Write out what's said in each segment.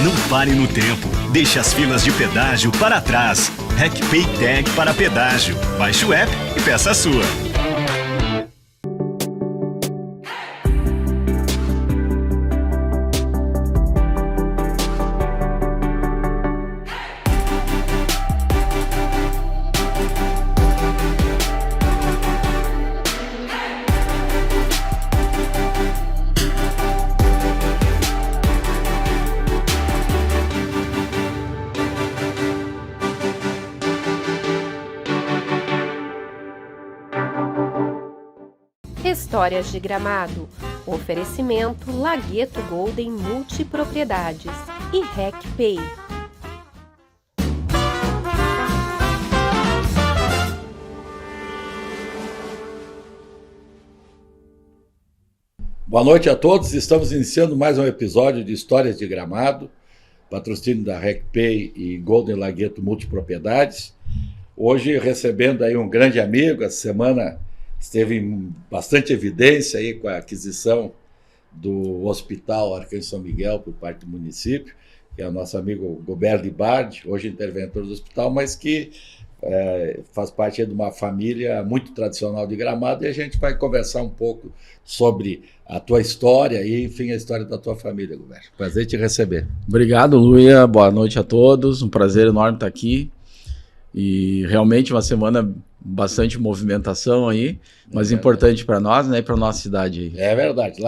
Não pare no tempo. Deixe as filas de pedágio para trás. RecPay Tag para pedágio. Baixe o app e peça a sua. Histórias de Gramado. Oferecimento Lagueto Golden Multipropriedades e RecPay. Boa noite a todos, estamos iniciando mais um episódio de Histórias de Gramado, patrocínio da RecPay e Golden Lagueto Multipropriedades. Hoje recebendo aí um grande amigo, essa semana esteve em bastante evidência aí com a aquisição do Hospital Arcanjo São Miguel por parte do município, que é o nosso amigo Gobert Libardi, hoje interventor do hospital, mas que faz parte aí de uma família muito tradicional de Gramado, e a gente vai conversar um pouco sobre a tua história e, enfim, a história da tua família, Gobert. Prazer te receber. Obrigado, Luia. Boa noite a todos. Um prazer enorme estar aqui. E realmente uma semana bastante movimentação aí, mas importante para nós, né, e para nossa cidade aí. É verdade.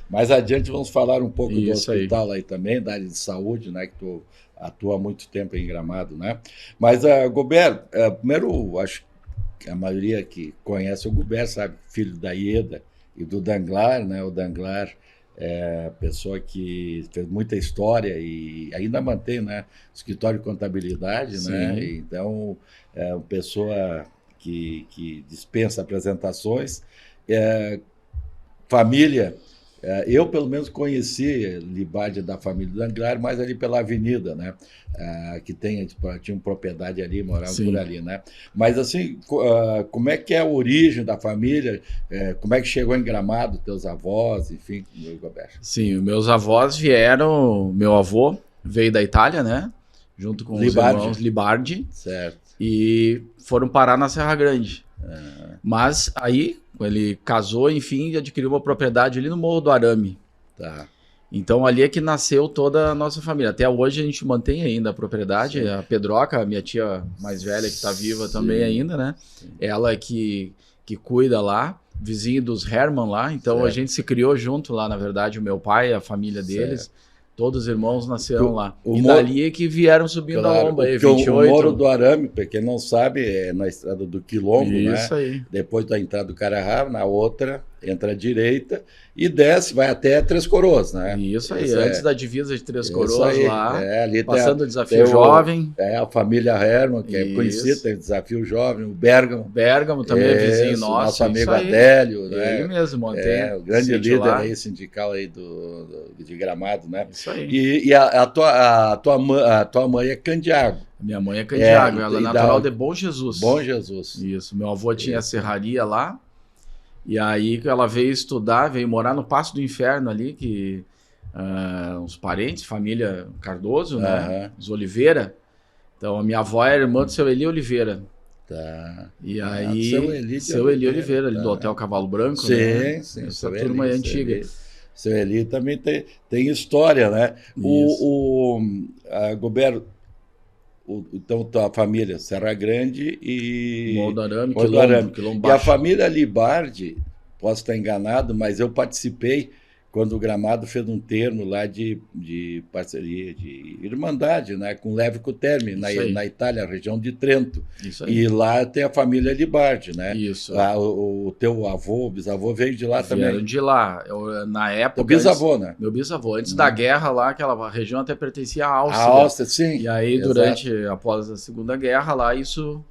Mais adiante vamos falar um pouco do hospital aí aí também, da área de saúde, né, que tu atua há muito tempo em Gramado, né? Mas, Gobert, primeiro, acho que a maioria que conhece o Gobert sabe, filho da Ieda e do Danglar, né? O Danglar é pessoa que fez muita história e ainda mantém, né, escritório de contabilidade, Sim. né? Então, é uma pessoa que dispensa apresentações. Família, eu pelo menos conheci Libardi da família Danglar, mais ali pela avenida, né? Que tinha propriedade ali, moravam Sim. por ali, né? Mas assim, como é que é a origem da família? Como é que chegou em Gramado, teus avós, enfim, Roberto? Sim, meus avós vieram, meu avô veio da Itália, né, junto com Libardi. os irmãos Libardi, Certo. e foram parar na Serra Grande. Mas aí, ele casou, enfim, e adquiriu uma propriedade ali no Morro do Arame. Tá. Então ali é que nasceu toda a nossa família. Até hoje a gente mantém ainda a propriedade. Sim. A Pedroca, a minha tia mais velha, que está viva Sim. também ainda, né? Sim. Ela que cuida lá, vizinho dos Herman lá. Então Certo. a gente se criou junto lá, na verdade, o meu pai, a família deles. Certo. Todos os irmãos nasceram lá. o E Morro- dali é que vieram subindo a lomba aí, porque o 28. Morro do Arame, para quem não sabe, é na estrada do Quilombo, Isso né? aí. Depois da entrada do Carará, na outra, entra à direita e desce, vai até Três Coroas, né? Isso aí, Isso antes da divisa de Três isso Coroas aí. lá, Ali passando o tem desafio jovem. a família Herman, que é Isso. conhecida, tem o Desafio Jovem, o Bergamo. Bérgamo também é vizinho Isso, nosso. nosso amigo isso aí. Adélio, né? Ele mesmo, mantém. O grande sítio líder lá. aí, sindical aí de Gramado, né? Isso aí. E a tua mãe é Candiago. Minha mãe é Candiago, ela é e natural de Bom Jesus. Bom Jesus. Isso, meu avô tinha serraria lá, e aí ela veio estudar, veio morar no Passo do Inferno ali, que uns parentes, família Cardoso, né? Aham. Os Oliveira. Então a minha avó era irmã do seu Eli Oliveira. Tá. E aí, Seu Eli Oliveira, ali tá. do Hotel Cavalo Branco, Sim, né? sim. Essa seu turma aí Eli, antiga. Seu Eli também tem história, né? Gobert, então tua família, Serra Grande e Morro do Arame, Morro do Arame. Quilombo E a Baixo. família Libardi, posso estar enganado, mas eu participei quando o Gramado fez um termo lá de parceria, de irmandade, né, com Leve Cutermi, Isso aí. na Itália, região de Trento. Isso aí. E lá tem a família Libardi, né? Isso. O teu avô, bisavô, veio de lá Vieram também. de lá. Na época. O bisavô, né? Meu bisavô. Antes da guerra lá, aquela região até pertencia à A Áustria. Áustria, sim. E aí, Exato. após a Segunda Guerra, lá isso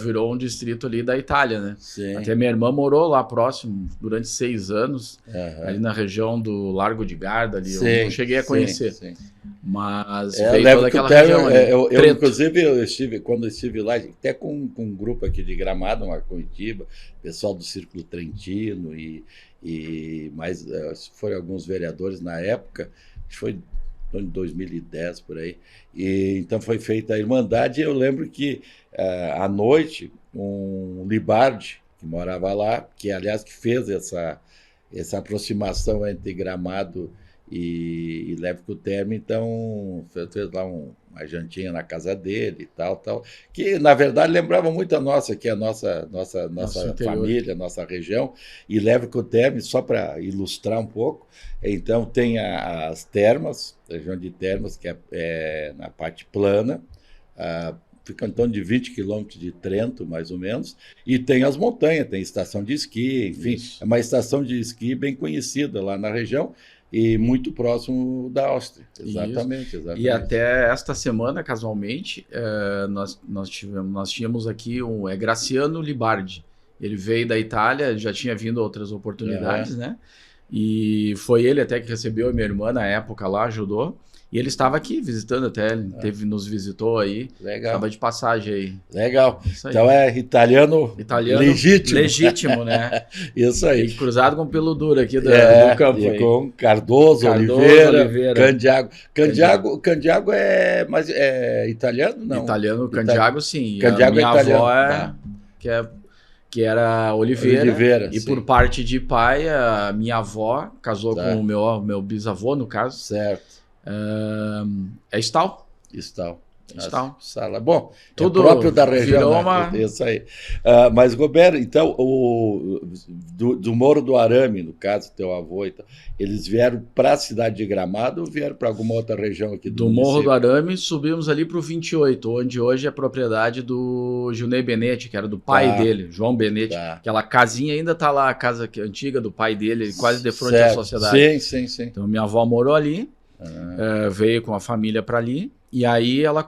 virou um distrito ali da Itália, né? Sim. Até minha irmã morou lá próximo durante 6 anos, Aham. ali na região do Largo de Garda, ali. Sim, Eu não cheguei a sim, conhecer, sim. mas Eu veio lembro toda que aquela o Terno, região ali. inclusive, quando eu estive lá, até com um grupo aqui de Gramado, uma comitiva, pessoal do Círculo Trentino e mais, foram alguns vereadores na época, acho que foi torno de 2010, por aí. E então foi feita a Irmandade, e eu lembro que à noite, um Libardi, que morava lá, que aliás que fez essa aproximação entre Gramado e Lévico-Terme, então fez lá uma jantinha na casa dele e tal, que na verdade lembrava muito a nossa, que é a nossa família, nossa região, e Lévico-Terme, só para ilustrar um pouco, então tem as termas, a região de Termas, que é na parte plana, fica em torno de 20 quilômetros de Trento, mais ou menos, e tem as montanhas, tem estação de esqui, enfim, é uma estação de esqui bem conhecida lá na região, e muito próximo da Áustria. Exatamente. E até esta semana, casualmente, nós tínhamos aqui o Graciano Libardi. Ele veio da Itália, já tinha vindo outras oportunidades, né? E foi ele até que recebeu a minha irmã na época lá, ajudou. E ele estava aqui visitando até, ele nos visitou aí. Legal. Estava de passagem aí. Legal. Então é italiano legítimo, né? Isso aí. E cruzado com pelo duro aqui do campo. E aí. Com Cardoso, Oliveira. Candiago é italiano? Não. Italiano, Candiago sim. Candiago a minha é italiano. Avó que era Oliveira. E sim. por parte de pai, a minha avó casou com o meu bisavô, no caso. Certo. É Stahl. Sala. Bom, tudo é próprio da região. Isso aí. Mas, Goberto, então, do Morro do Arame, no caso, teu avô, então, eles vieram para a cidade de Gramado ou vieram para alguma outra região aqui do município? Morro do Arame, subimos ali para o 28, onde hoje é propriedade do Gilney Benetti, que era do pai dele, João Benetti. Aquela casinha ainda está lá, a casa antiga do pai dele, quase de frente à sociedade. Sim. Então, minha avó morou ali, veio com a família para ali. E aí ela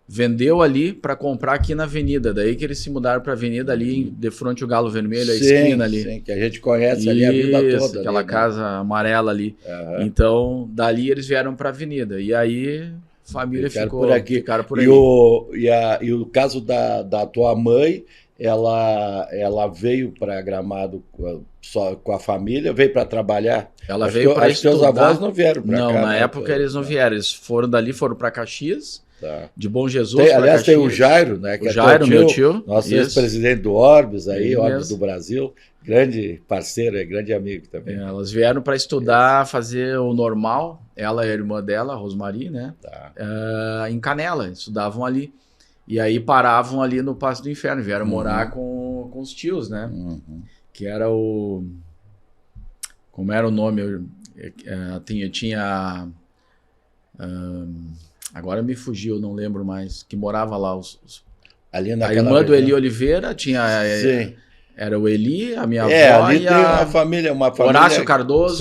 vendeu ali para comprar aqui na avenida. Daí que eles se mudaram para a avenida ali, de frente ao Galo Vermelho, a esquina ali. Sim, que a gente conhece ali a vida toda. Aquela casa amarela ali. Então, dali eles vieram para a avenida. E aí a família ficaram por aqui. E o caso da tua mãe, ela veio para Gramado só com a família, veio para trabalhar. Ela veio para estudar. Teus avós não vieram para cá? Não, na época eles não vieram. Eles foram dali, foram para Caxias, de Bom Jesus. Aliás, tem o Jairo, né? Que meu tio. Nosso ex-presidente do Orbis, Orbis do Brasil. Grande parceiro, grande amigo também. Elas vieram para estudar, fazer o normal. Ela e a irmã dela, a Rosmari, né? Em Canela, estudavam ali. E aí paravam ali no Passo do Inferno, vieram morar com os tios, né? Que era o... Como era o nome? Tinha agora me fugiu, não lembro mais. Que morava lá. Ali a irmã do Eli Oliveira tinha... Sim. Era o Eli, a minha avó ali tem uma família... Horácio Cardoso.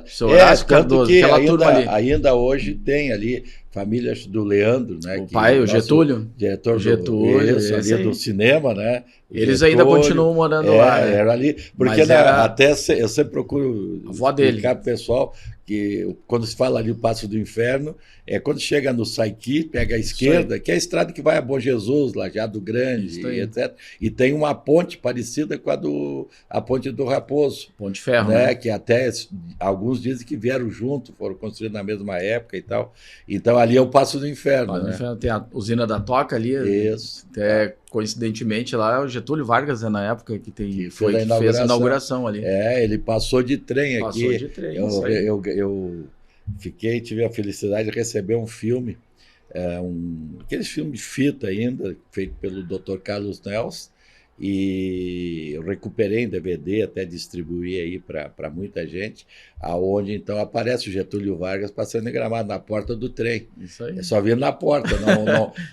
Seu Horácio Cardoso, aquela turma ali. Ainda hoje tem ali famílias do Leandro, né? O pai, o Getúlio. Diretor ali do cinema, né? Eles ainda continuam morando lá. Era ali, porque até eu sempre procuro explicar para o pessoal que quando se fala ali o Passo do Inferno, quando chega no Saiqui, pega a esquerda, que é a estrada que vai a Bom Jesus, Lajeado Grande, etc. E tem uma ponte parecida com a ponte do Raposo. Ponte Ferro, né? Que até alguns dizem que vieram junto, foram construídos na mesma época e tal. Então ali é o Passo do Inferno. Né? Tem a usina da Toca ali. Isso. Até coincidentemente lá é o Getúlio Vargas, né, na época que fez a inauguração ali. Ele passou de trem aqui. Passou de trem. Eu tive a felicidade de receber um filme, aqueles filmes de fita ainda, feito pelo Dr. Carlos Nelson, e eu recuperei em DVD, até distribuí aí para muita gente, aonde então aparece o Getúlio Vargas passando em Gramado, na porta do trem. Isso aí. Eu só vi na porta,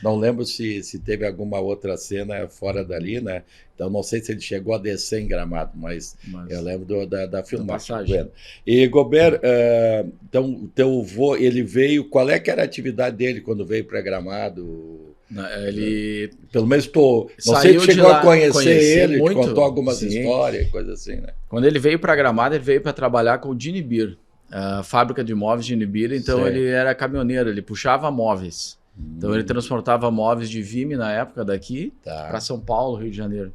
não lembro se teve alguma outra cena fora dali, né? Então não sei se ele chegou a descer em Gramado, mas eu lembro da filmagem. E Gobert, então o teu avô, ele veio, qual é que era a atividade dele quando veio para Gramado? Ele pelo menos não sei se chegou a conhecer ele, muito, contou algumas histórias, coisa assim, né? Quando ele veio para Gramado, ele veio para trabalhar com o Dinibir, a fábrica de móveis de Dinibir, então ele era caminhoneiro, ele puxava móveis. Então ele transportava móveis de Vime na época daqui para São Paulo, Rio de Janeiro.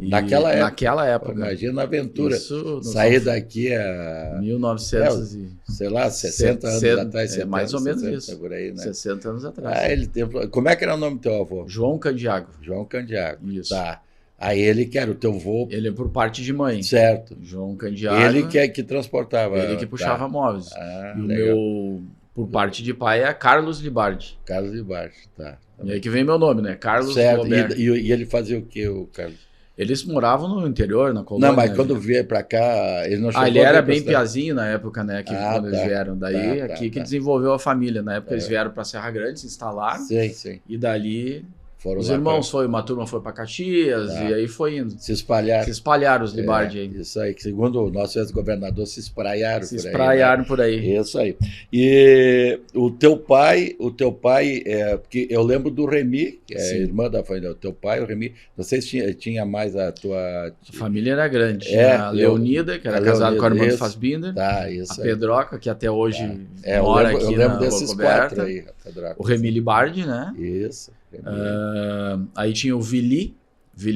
Naquela época. Naquela época. Imagina a aventura. Isso, Sair daqui a 1900 sei lá, 60 anos atrás. mais ou menos 60, isso. por aí, né? 60 anos atrás. Ele teve... Como é que era o nome do teu avô? João Candiago. João Candiago. Isso. Tá. Aí ele que era o teu avô. Ele é por parte de mãe. Certo. João Candiago. Ele que transportava. Ele que puxava tá. móveis. Ah, E o legal. meu, por parte de pai, é Carlos Libardi. Carlos de Baixo, tá. E aí que vem meu nome, né? Carlos Certo. Roberto. E ele fazia o que, o Carlos? Eles moravam no interior, na colônia. Não, mas né? quando vier pra cá, ele não chegou ele a era vir pra bem cidade. piazinho na época, né? Quando eles vieram. Daí, Tá, aqui que desenvolveu a família. Na época eles vieram pra Serra Grande, se instalaram. Sim, sim. E dali, Foram os lá irmãos, uma turma foi pra Caxias. Tá. E aí foi indo. se espalharam. Se espalharam os Libardi aí. Isso aí, que segundo o nosso ex-governador, se espraiaram Se por aí. espraiaram por aí. Né? Isso aí. E o teu pai, porque eu lembro do Remy, que é Sim. irmã da família, o teu pai, o Remy, não sei se tinha mais a tua... A família era grande. É, Tinha a Leonida, que era a casada com a irmã do Leonida, Isso. Tá, isso A aí. Pedroca, que até hoje Eu mora lembro, aqui eu lembro na desses Roberta. quatro aí. Pedroca. O Remy Libardi, né? Isso. Remy. Aí tinha o Vili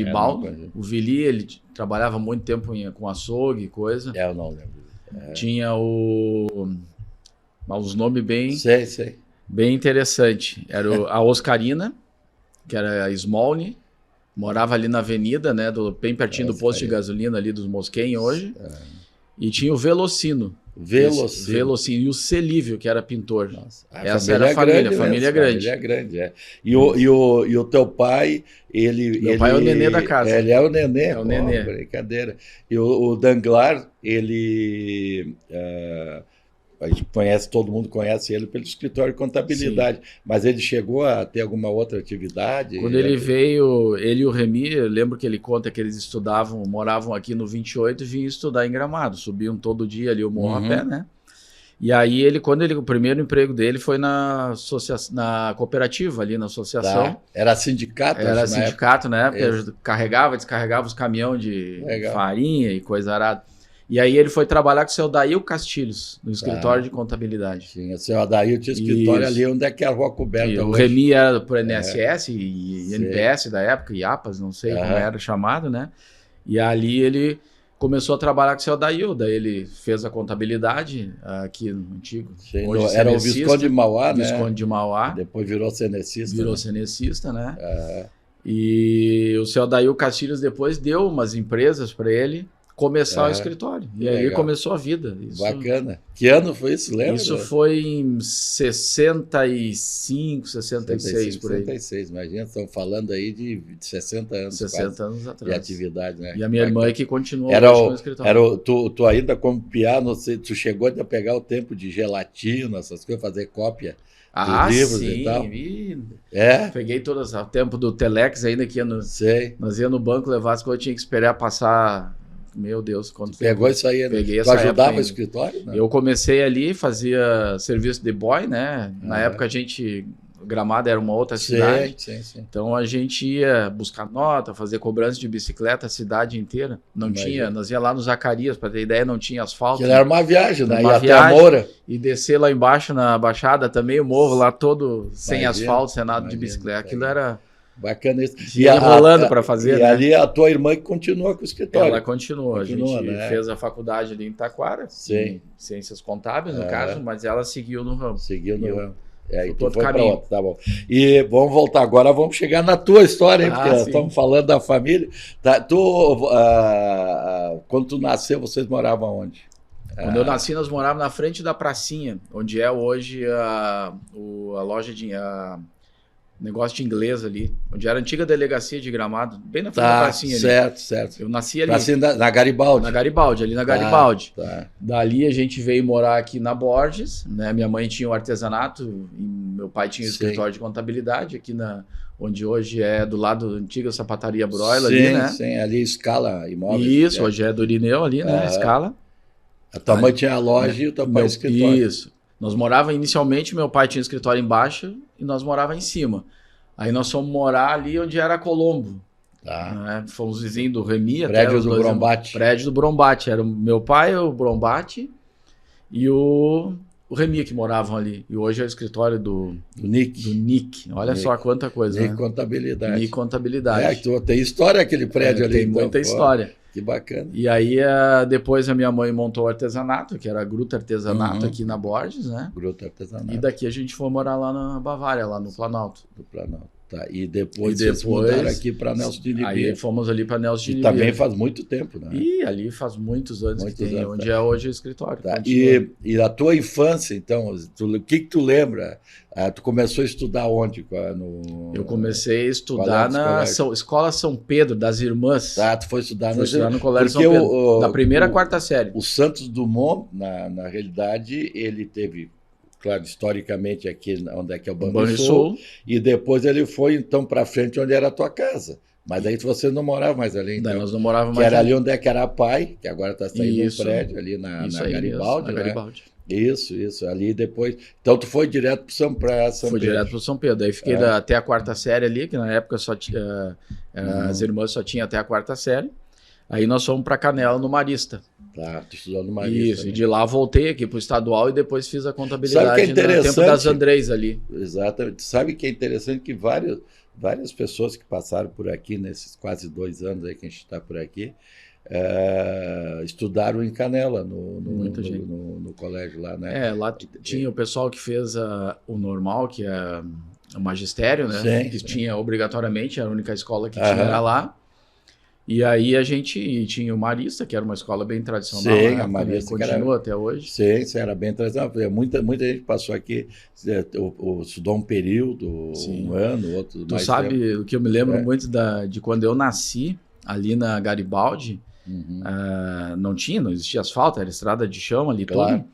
não Baldo. conheço. O Vili, ele trabalhava muito tempo com açougue e coisa. Eu não lembro. Tinha os nomes Sei. bem interessantes. Era a Oscarina, que era a Smolny, morava ali na avenida, né, bem pertinho do posto de gasolina ali dos Mosquen hoje. E tinha o Velocino. Velocino. E o Celívio, que era pintor. Nossa, Essa era a família, grande família mesmo, grande. Família grande, é. E o teu pai, Meu pai é o nenê da casa. Ele é o nenê. É o nenê. Brincadeira. E o Danglar, a gente conhece, todo mundo conhece ele pelo escritório de contabilidade, mas ele chegou a ter alguma outra atividade? Quando ele veio, ele e o Remy, eu lembro que ele conta que eles moravam aqui no 28 e vinham estudar em Gramado, subiam todo dia ali o morro a pé, né? E aí o primeiro emprego dele foi na cooperativa ali, na associação. Tá. Era sindicato? Era acho, na sindicato, né? Isso. Porque carregava, descarregava os caminhões de Legal. farinha e coisa arada. E aí ele foi trabalhar com o seu Dail Castilhos, no escritório de contabilidade. Sim, o seu Adair tinha escritório Isso. ali onde é que é a Rua Coberta E o hoje. Remy era por NSS e NPS da época, IAPAS, não sei como era chamado, né? E ali ele começou a traballar com o seu Dail, daí ele fez a contabilidade aqui no antigo. Sim, hoje era o cenecista, Visconde de Mauá, né? Visconde de Mauá. Depois virou cenecista. Virou cenecista, né? E o seu Dail Castilhos depois deu umas empresas para ele começar o escritório. E aí começou a vida. Bacana. Que ano foi isso, lembra? Isso foi em 65, 66, por aí. 66, imagina, estão falando aí de 60 anos. 60 anos de atrás. atividade, né? E a minha irmã é que continuou no escritório. Tu ainda como piano, tu chegou a pegar o tempo de gelatina, essas coisas, fazer cópia dos livros sim, e tal? É? Peguei todas, o tempo do Telex ainda que Sei. nós ia no banco levar as coisas, tinha que esperar passar. Meu Deus, quanto Pegou isso aí, né? Peguei Tu essa ajudava época o escritório? Não? Eu comecei ali, fazia serviço de boy, né? Na época Gramado era uma outra cidade. Sim. Então a gente ia buscar nota, fazer cobrança de bicicleta a cidade inteira. Não tinha, nós ia lá no Zacarias, para ter ideia, não tinha asfalto. Aquilo era uma viagem, né? Uma Ia até a Moura. E descer lá embaixo na Baixada também, o morro lá todo sem asfalto, sem nada de bicicleta. Aquilo era... Bacana isso. E enrolando para fazer, E ali a tua irmã que continua com o escritório. Ela continua. A gente né? fez a faculdade ali em Taquara, em Ciências Contábeis, no caso, mas ela seguiu no ramo. Seguiu no ramo. Aí tu todo foi para caminho. outro, tá bom. E vamos voltar agora, vamos chegar na tua história, hein, porque nós estamos falando da família. Tá, quando tu nasceu, vocês moravam onde? Quando eu nasci, nós morávamos na frente da pracinha, onde é hoje a loja de... negócio de inglês ali, onde era a antiga delegacia de Gramado, bem na frente da pracinha ali. Certo. Eu nasci ali. Pracinha na Garibaldi. Na Garibaldi, ali na Garibaldi. Tá. Dali a gente veio morar aqui na Borges, né? Minha mãe tinha o artesanato e meu pai tinha o escritório de contabilidade aqui onde hoje é do lado da antiga sapataria Broila ali, né? Sim, ali Escala Imóveis. Isso, hoje é do Irineu ali, né? Escala. A tua mãe tinha a loja e o teu pai o escritório. Isso. Nós morávamos inicialmente, meu pai tinha o escritório embaixo e nós morávamos em cima. Aí nós fomos morar ali onde era Colombo. Tá. Né? Fomos vizinhos do Remy. Prédio do Brombate. Prédio do Brombate. Era o meu pai, o Brombate e o o Remy que moravam ali. E hoje é o escritório do Nick. Nick. Olha só quanta coisa, Nick né? Contabilidade. Nick Contabilidade. Tem história aquele prédio ali. Tem muita história. Que bacana. E aí, depois a minha mãe montou o artesanato, que era a Gruta Artesanato aqui na Borges, né? Gruta Artesanato. E daqui a gente foi morar lá na Bavária, lá no Planalto. Do Planalto. Tá. E depois vocês mudaram aqui para Nelson de Nibiru. Aí fomos ali para Nelson de E Nibiru. também faz muito tempo, né? E ali faz muitos anos que tem, onde é hoje o escritório. Tá. E a tua infância, então, o que tu lembra? Tu começou a estudar onde? Eu comecei a estudar na Escola São Pedro, das Irmãs. Tá, tu foi estudar no Colégio São Pedro, da primeira à quarta série. O Santos Dumont, na realidade, ele teve... Claro, historicamente aqui onde é que é o Banrisul, e depois ele foi então para frente onde era a tua casa. Mas aí você não morava mais ali, então. Daí nós não morávamos mais. Que era ali onde é que era a Pai, que agora está saindo um prédio ali na Garibaldi, mesmo, né? Garibaldi. Isso, ali depois. Então tu foi direto para São Pedro. Foi direto para São Pedro. Aí fiquei até a quarta série ali, que na época só tinha, as irmãs só tinham até a quarta série. Aí nós fomos para Canela, no Marista. Tá, tu estudou no Marista. Isso, e de lá voltei aqui para o estadual e depois fiz a contabilidade. Sabe que é interessante? No tempo das Andrés ali. Exatamente. Sabe que é interessante que várias pessoas que passaram por aqui nesses quase 2 anos aí que a gente está por aqui, estudaram em Canela, no colégio lá, né? Lá tinha o pessoal que fez o normal, que é o magistério, né? Sim, que tinha obrigatoriamente, era a única escola que tinha era lá. E aí a gente tinha o Marista, que era uma escola bem tradicional. Sim, a Marista continua até hoje. Sim, era bem tradicional. Muita gente passou aqui, estudou um período, um ano, outro. Tu sabe o que eu me lembro muito de quando eu nasci, ali na Garibaldi, não existia asfalto, era estrada de chão ali toda.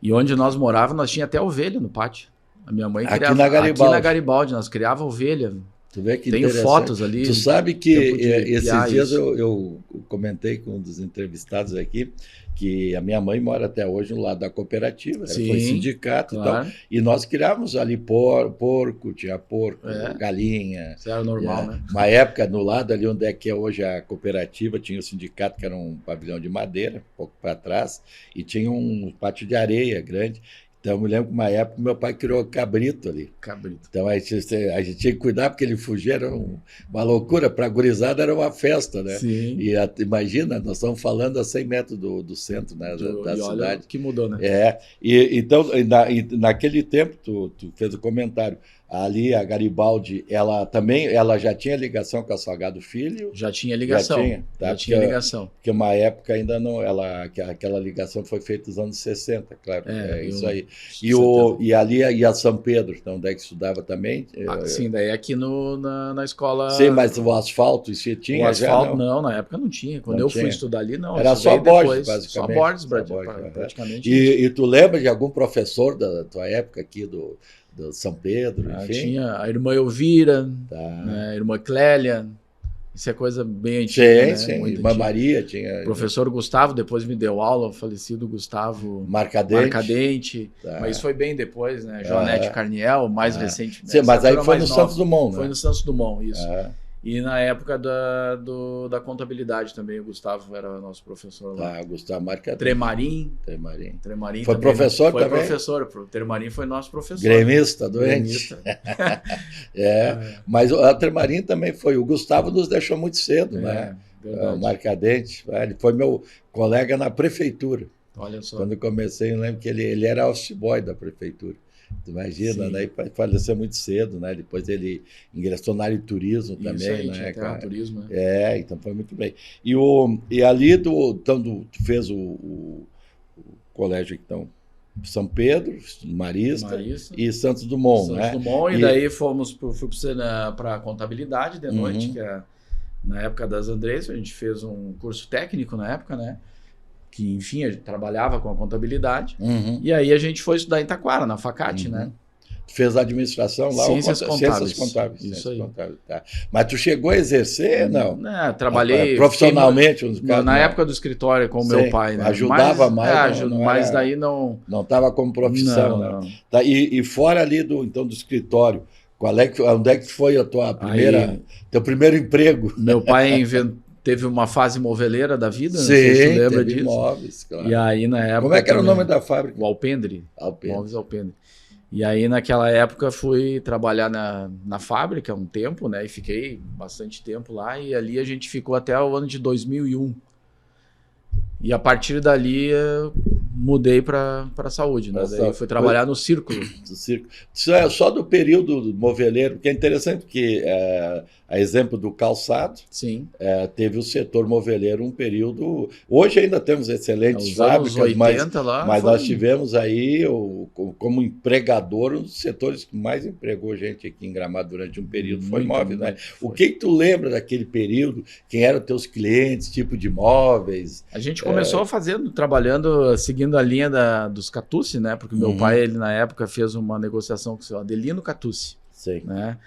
E onde nós morávamos, nós tinha até ovelha no pátio. A minha mãe criava aqui na Garibaldi, nós criava ovelha. Tu vê que tenho fotos ali. Tu sabe que esses dias eu comentei com um dos entrevistados aqui que a minha mãe mora até hoje no lado da cooperativa, ela foi sindicato e tal, e nós criávamos ali porco, tinha porco, galinha. Isso era normal, né? Uma época, no lado ali onde é que é hoje a cooperativa, tinha o sindicato, que era um pavilhão de madeira, um pouco para trás, e tinha um pátio de areia grande. Então, eu me lembro que uma época meu pai criou cabrito ali. Cabrito. Então, a gente tinha que cuidar, porque ele fugia, era uma loucura. Para a gurizada era uma festa, né? Sim. E imagina, nós estamos falando a 100 metros do centro, né, da cidade. Olha que mudou, né? Então, naquele tempo, tu fez o comentário, ali a Garibaldi, ela já tinha ligação com a Salgado Filho? Já tinha ligação. Já tinha ligação. Porque uma época ainda não, aquela ligação foi feita nos anos 60, claro. Isso aí. E ali a São Pedro, então, onde é que estudava também? Sim, daí aqui na escola... Sim, mas o asfalto, isso tinha? O asfalto, já, não, na época não tinha. Quando eu fui estudar ali, não. Era só Borges, basicamente. Só Borges, praticamente. E tu lembra de algum professor da tua época aqui do São Pedro, enfim? Tinha a irmã Elvira, né, a irmã Clélia, isso é coisa bem antiga. Sim, né? Irmã Maria tinha. O professor Gustavo depois me deu aula, o falecido Gustavo Marcadente. Mas isso foi bem depois, né? Joanete Carniel, mais recentemente. Sim, mas aí foi no Santos Dumont, né? Foi no Santos Dumont, isso. E na época da contabilidade também, o Gustavo era nosso professor lá. Gustavo Marcadente. Tremarim foi também, professor foi também? Professor. O Tremarim foi nosso professor. Gremista, doente. Mas a Tremarim também foi. O Gustavo nos deixou muito cedo, né? Verdade. O Marcadente. Ele foi meu colega na prefeitura. Olha só. Quando eu comecei, eu lembro que ele era office boy da prefeitura. Tu imagina, daí faleceu muito cedo, né? Depois ele ingressou na área de turismo também, aí, né? turismo, né? Então foi muito bem. E ali então, tu fez o colégio, então, São Pedro, Marista e Santos Dumont, né? Santos Dumont, e daí fui para contabilidade de noite, que na época das Andrés, a gente fez um curso técnico na época, né? Que, enfim, a gente trabalhava com a contabilidade. E aí a gente foi estudar em Taquara, na Facate, né? Tu fez administração lá? Ciências Contábeis. Isso aí. Tá. Mas tu chegou a exercer, não? Trabalhei... Profissionalmente, nos casos, na época do escritório com o meu pai, né? Ajudava mais? Mas daí não... Não estava como profissão, não. Tá, e fora ali do escritório, onde é que foi a tua teu primeiro emprego? Meu pai teve uma fase moveleira da vida, não Sim, sei se tu lembra teve disso. imóveis, claro. E aí na época... Como é que era o também, nome da fábrica? o Alpendre. Alpendre. Móveis Alpendre. E aí naquela época fui trabalhar na fábrica um tempo, né? E fiquei bastante tempo lá. E ali a gente ficou até o ano de 2001. E a partir dali eu mudei para a saúde, né? Nossa, Daí eu fui trabalhar no Círculo. Do circo. Isso é só do período moveleiro, que é interessante que, a exemplo do calçado, Sim. teve o setor moveleiro um período... Hoje ainda temos excelentes Os anos fábricas, 80 lá mas foi- nós tivemos aí, como empregador, um dos setores que mais empregou gente aqui em Gramado durante um período foi Muito, móveis, né? muito, O foi. que tu lembra daquele período? Quem eram teus clientes, tipo de móveis? A gente começou trabalhando, seguindo a linha dos Catucci, né? Porque meu Uhum. pai, ele na época fez uma negociação com o seu Adelino Catucci, Sim. né?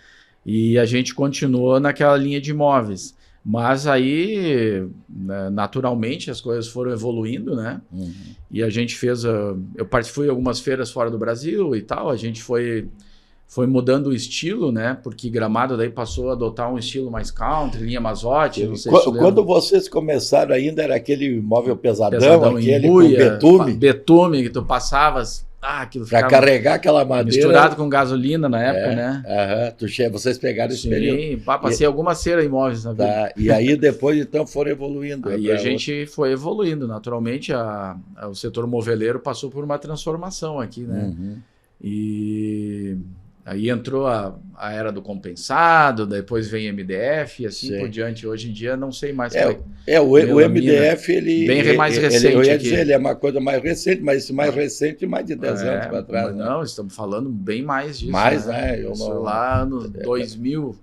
E a gente continuou naquela linha de imóveis. Mas aí, né, naturalmente, as coisas foram evoluindo, né? Uhum. E a gente fez... eu participei de algumas feiras fora do Brasil e tal. A gente foi mudando o estilo, né? Porque Gramado daí passou a adotar um estilo mais country, linha Mazotti, não sei se tu lembra. Quando vocês começaram ainda, era aquele móvel pesadão, Pesadão em aquele buia, com betume, betume que tu passavas, aquilo para ficava carregar aquela madeira. misturado com gasolina na época, né? Aham, vocês pegaram esse período. Sim, passei algumas feiras imóveis na vida. Tá, e aí depois, então, foram evoluindo. Aí a gente foi evoluindo, naturalmente, o setor moveleiro passou por uma transformação aqui, né? Uhum. E aí entrou a era do compensado, depois vem MDF e assim Sim. por diante. Hoje em dia não sei mais. O Melamina. MDF, ele... Bem mais recente eu ia aqui. dizer, ele é uma coisa mais recente, mas esse mais recente, mais de 10 anos para trás. Mas né? não, estamos falando bem mais disso. Mais, né? Eu Isso não- lá no 2000.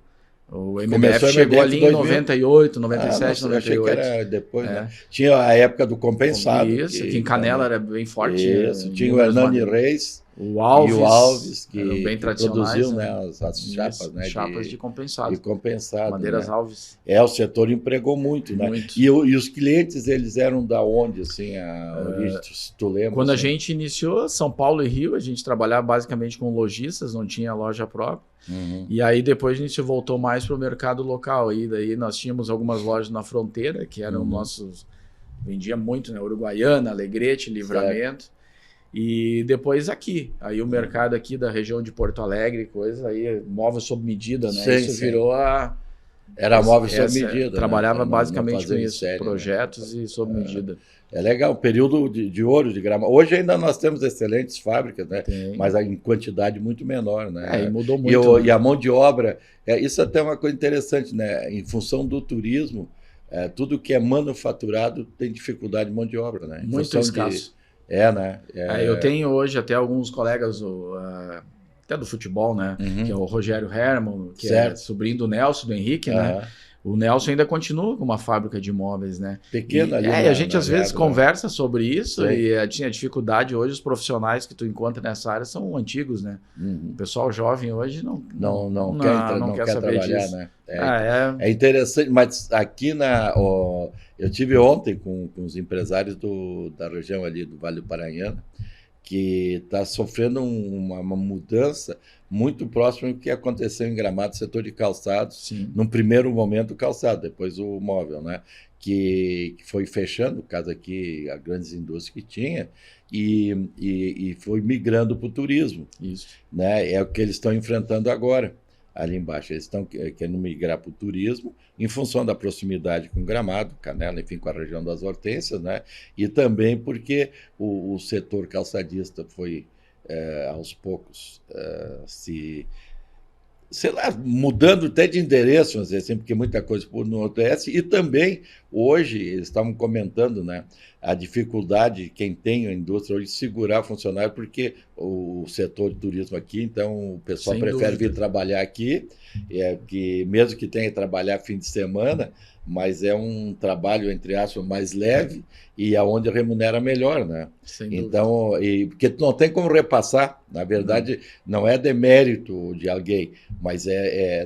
O Começou MDF o chegou MDF ali em 2000. 98, 97, não sei, eu achei que 98. era depois, É. né? Tinha a época do compensado. Isso, que em Canela era bem forte. Isso, né? tinha o Hernani Reis O Alves, e o Alves, que, eram bem que tradicionais, produziu né? né, as chapas, Isso, né, chapas de compensado. de compensado. Madeiras né? Alves. O setor empregou muito, né? Muito. E os clientes, eles eram da onde, assim, a origem, se tu lembra? Quando a assim? gente iniciou, São Paulo e Rio, a gente trabalhava basicamente com lojistas, não tinha loja própria. Uhum. E aí depois a gente voltou mais para o mercado local. E daí nós tínhamos algumas lojas na fronteira, que eram nossos... Vendia muito, né? Uruguaiana, Alegrete, Livramento. E depois aqui. Aí o mercado aqui da região de Porto Alegre, coisa aí, móvel sob medida, né? Sim, Isso sim. virou a... Era móvel sob essa- medida. né? Trabalhava Pra não basicamente fazer com em isso, série, né? projetos e sob medida. É legal, um período de ouro de Gramado. Hoje ainda nós temos excelentes fábricas, né? Tem. Mas em quantidade muito menor, né? E mudou E, muito. né? e a mão de obra, isso até é uma coisa interessante, né? Em função do turismo, tudo que é manufaturado tem dificuldade de mão de obra, né? Em Muito função escasso. né? Eu tenho hoje até alguns colegas, até do futebol, né? Uhum. Que é o Rogério Herman, que Certo. é sobrinho do Nelson, do Henrique, né? Aham. O Nelson ainda continua com uma fábrica de imóveis, né? Pequena ali. E a gente às vezes Gávea, conversa sobre isso Sim. e tinha dificuldade. Hoje os profissionais que tu encontra nessa área são antigos, né? Uhum. O pessoal jovem hoje não Não quer saber trabalhar, disso. né? É É interessante, mas aqui eu tive ontem com os empresários da região ali do Vale do Paranhana, que está sofrendo uma mudança muito próxima do que aconteceu em Gramado, setor de calçados. sim. Num primeiro momento o calçado, depois o móvel, né? Que foi fechando, no caso aqui, as grandes indústrias que tinha, e foi migrando para o turismo, Isso. né? É o que eles estão enfrentando agora, ali embaixo. Eles estão querendo migrar para o turismo em função da proximidade com Gramado, Canela, enfim, com a região das Hortênsias, né? E também porque o setor calçadista foi, aos poucos, sei lá, mudando até de endereço, vamos dizer assim, porque muita coisa por no acontece. E também, hoje, eles estavam comentando, né, a dificuldade, quem tem a indústria hoje, de segurar funcionário, porque o setor de turismo aqui, então o pessoal Sem prefere dúvida. vir trabalhar aqui, que mesmo que tenha que trabalhar fim de semana, mas é um trabalho, entre aspas, mais leve e aonde remunera melhor, né? Sem dúvida. Então, porque tu não tem como repassar, na verdade, não é demérito de alguém, mas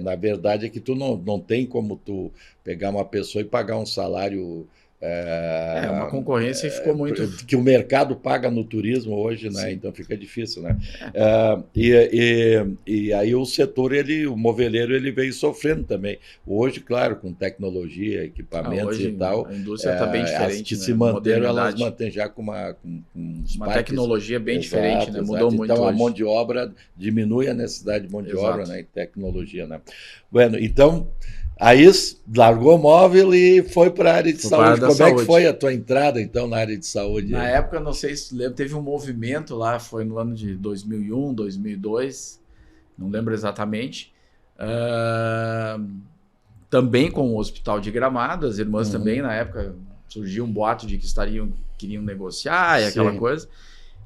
na verdade é que tu não tem como tu pegar uma pessoa e pagar um salário É uma concorrência que ficou muito... que o mercado paga no turismo hoje, né? Então fica difícil, né? E aí o setor, o moveleiro, ele veio sofrendo também. Hoje, claro, com tecnologia, equipamentos hoje e tal, a indústria está bem diferente. As que né? se manteram, elas Modernidade. mantêm já com uns Uma parques. tecnologia bem Exato, diferente, né? exato. Mudou muito Então a hoje. mão de obra diminui a necessidade de mão de Exato. obra, né? E tecnologia, né? Bueno, então aí largou o móvel e foi para a área de Foi para a saúde. área da Como é que saúde. foi a tua entrada então na área de saúde? Na época, não sei se tu lembra, teve um movimento lá, foi no ano de 2001, 2002, não lembro exatamente, também com o Hospital de Gramado, as irmãs também, na época, surgiu um boato de que queriam negociar e aquela Sim. coisa.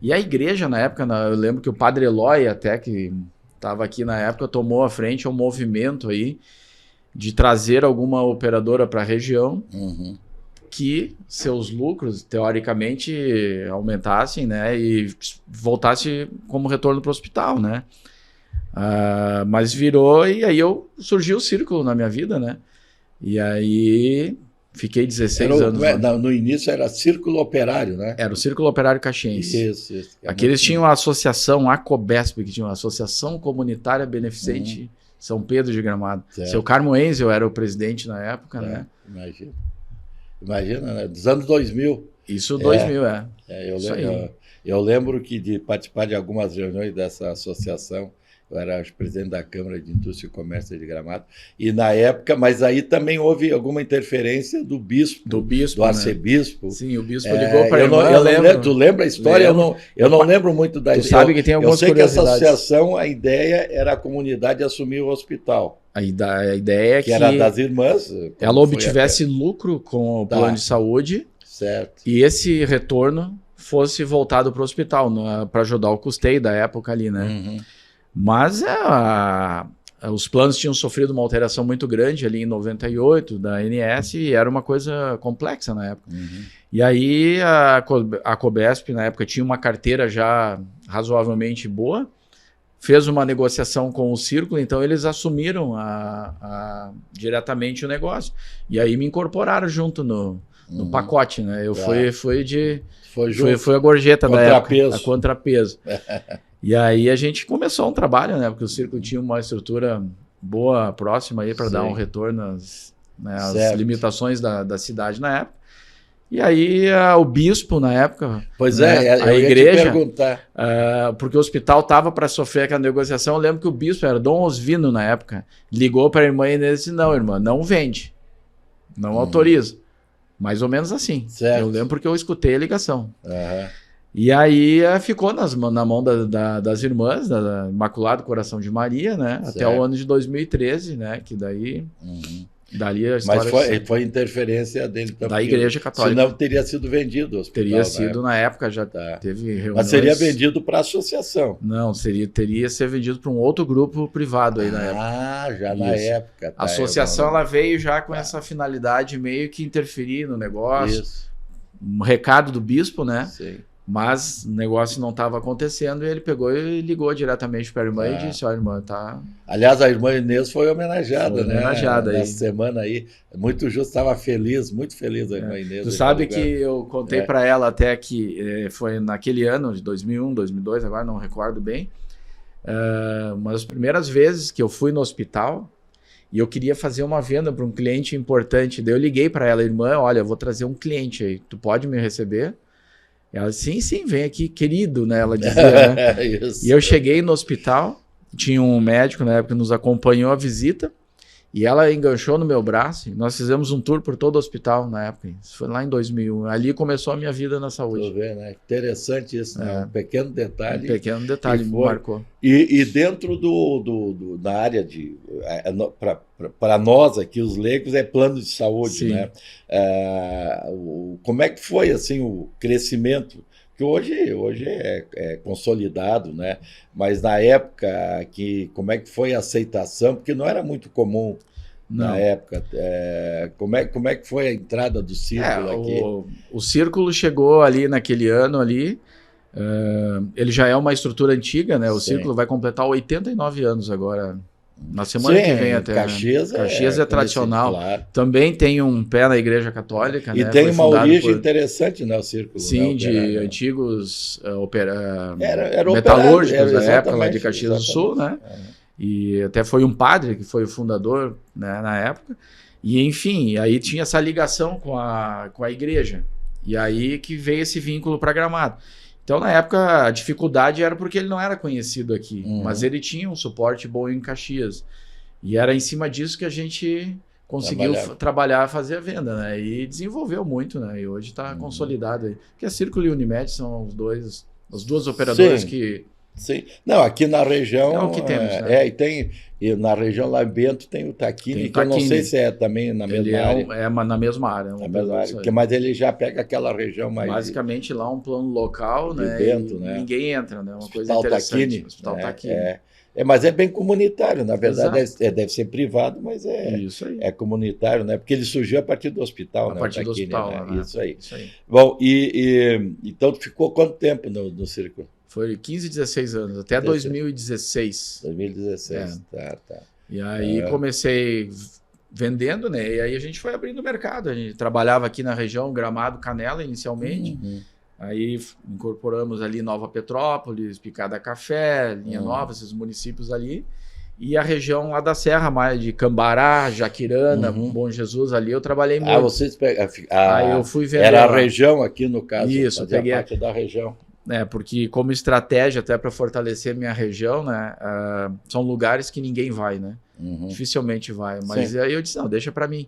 E a igreja, na época, eu lembro que o Padre Eloy, até que estava aqui na época, tomou à frente um movimento aí de trazer alguma operadora para a região, que seus lucros, teoricamente, aumentassem, né? E voltasse como retorno para o hospital, né? Mas virou, e aí surgiu o círculo na minha vida, né? E aí fiquei 16 anos lá. No início era Círculo Operário, né? Era o Círculo Operário Caxiense. Isso. Aqui eles tinham a associação, a ACOBESP, que tinha uma Associação Comunitária Beneficente São Pedro de Gramado. Certo. Seu Carmo Enzel era o presidente na época, né? Imagina, né? Dos anos 2000. Isso 2000, Isso eu lembro que de participar de algumas reuniões dessa associação, eu era presidente da Câmara de Indústria e Comércio de Gramado, e na época, mas aí também houve alguma interferência do bispo, do arcebispo. Né? Sim, o bispo ligou para eu lembro. Tu lembra a história? Eu não lembro muito da história. Tu sabe que tem algumas curiosidades. Eu sei que essa associação, a ideia era a comunidade assumir o hospital. A ideia é que era das irmãs. Ela obtivesse lucro com o plano de saúde, certo. E esse retorno fosse voltado para o hospital, para ajudar o custeio da época ali, né? Mas os planos tinham sofrido uma alteração muito grande ali em 98 da ANS e era uma coisa complexa na época. E aí a Cobesp na época tinha uma carteira já razoavelmente boa, fez uma negociação com o Círculo, então eles assumiram diretamente o negócio. E aí me incorporaram junto no pacote, né? Eu fui a gorjeta da época, a contrapeso. E aí a gente começou um trabalho, né? Porque o Círculo tinha uma estrutura boa, próxima aí para dar um retorno às limitações da cidade na época. E aí o bispo na época, a igreja, te perguntar. Porque o hospital estava para sofrer aquela negociação. Eu lembro que o bispo era Dom Osvino na época, ligou para a irmã Inês e disse: não, irmã, não vende, não autoriza. Mais ou menos assim. Certo. Eu lembro porque eu escutei a ligação. E aí ficou na mão das irmãs, da Imaculado Coração de Maria, né? Certo. Até o ano de 2013, né? Que daí... Dali a história... Mas foi interferência dele também. Da Igreja Católica. Senão teria sido vendido o hospital. Teria sido, na época, já teve reuniões... Mas seria vendido para a associação. Não, teria ser vendido para um outro grupo privado aí na época. Já na época. A associação ela veio já com essa finalidade meio que interferir no negócio. Isso. Um recado do bispo, né? Sim. Mas o negócio não estava acontecendo e ele pegou e ligou diretamente para a irmã e disse: ó, irmã, tá... Aliás, a irmã Inês foi homenageada, né? Homenageada aí. Nessa semana aí. Muito justo, estava feliz, muito feliz a irmã Inês. Tu sabe que eu contei para ela até que foi naquele ano de 2001, 2002, agora não recordo bem. Uma das primeiras vezes que eu fui no hospital e eu queria fazer uma venda para um cliente importante. Daí eu liguei para ela: irmã, olha, eu vou trazer um cliente aí, tu pode me receber? Ela disse: sim, vem aqui, querido, né? Ela dizia, né? E eu cheguei no hospital, tinha um médico na época que nos acompanhou a visita, e ela enganchou no meu braço, e nós fizemos um tour por todo o hospital na época. Isso foi lá em 2001. Ali começou a minha vida na saúde. Tô vendo, né? Interessante isso, né? Um pequeno detalhe. Um pequeno detalhe me marcou. E dentro da área de... Para nós aqui, os leigos, é plano de saúde, sim, né? Como é que foi, assim, o crescimento? Que hoje é consolidado, né? Mas na época, como é que foi a aceitação? Porque não era muito comum na época. Como é que foi a entrada do Círculo aqui? O Círculo chegou ali naquele ano ali. Ele já é uma estrutura antiga, né? O Círculo vai completar 89 anos agora, Na semana Sim, que vem até. Caxias É tradicional. Claro. Também tem um pé na Igreja Católica. E né? tem Foi uma fundado origem interessante, né, o círculo. Sim, né, de operário, né? antigos Era metalúrgicos operário, da época lá de exatamente, Caxias do Sul, né? exatamente. E até foi um padre que foi o fundador, né, na época. E enfim, aí tinha essa ligação com a igreja. E aí que veio esse vínculo para Gramado. Então, na época, a dificuldade era porque ele não era conhecido aqui, mas ele tinha um suporte bom em Caxias. E era em cima disso que a gente conseguiu trabalhar, fazer a venda, né? E desenvolveu muito, né? E hoje está consolidado aí. Porque a Círculo e Unimed são as duas operadoras que... Sim. Não, aqui na região... É o que temos, né? E na região lá em Bento tem o Taquini, que eu não Taquini. sei se é também na mesma área. Na mesma área. Na mesma área, mas ele já pega aquela região mais... Basicamente lá um plano local, de né? Bento, né? Ninguém entra, né? Uma coisa Hospital interessante. Taquini, Hospital Taquini. mas é bem comunitário, na verdade. Exato. Deve ser privado, mas Isso aí. é comunitário, né? Porque ele surgiu a partir do hospital, A né? partir do Taquini, hospital, né? né? Isso aí. Isso aí. Bom, então tu ficou quanto tempo no círculo? Foi 15, 16 anos, até 2016. 2016, tá. E aí comecei vendendo, né? E aí a gente foi abrindo o mercado. A gente trabalhava aqui na região Gramado, Canela, inicialmente. Aí incorporamos ali Nova Petrópolis, Picada Café, Linha Nova, esses municípios ali. E a região lá da Serra, mais de Cambará, Jaquirana, Bom Jesus, ali eu trabalhei muito. Vocês aí eu fui vender era lá. A região aqui, no caso. Isso, fazia peguei parte da região. Porque como estratégia até para fortalecer minha região, né, são lugares que ninguém vai, né? Dificilmente vai. Mas aí eu disse, não, deixa para mim.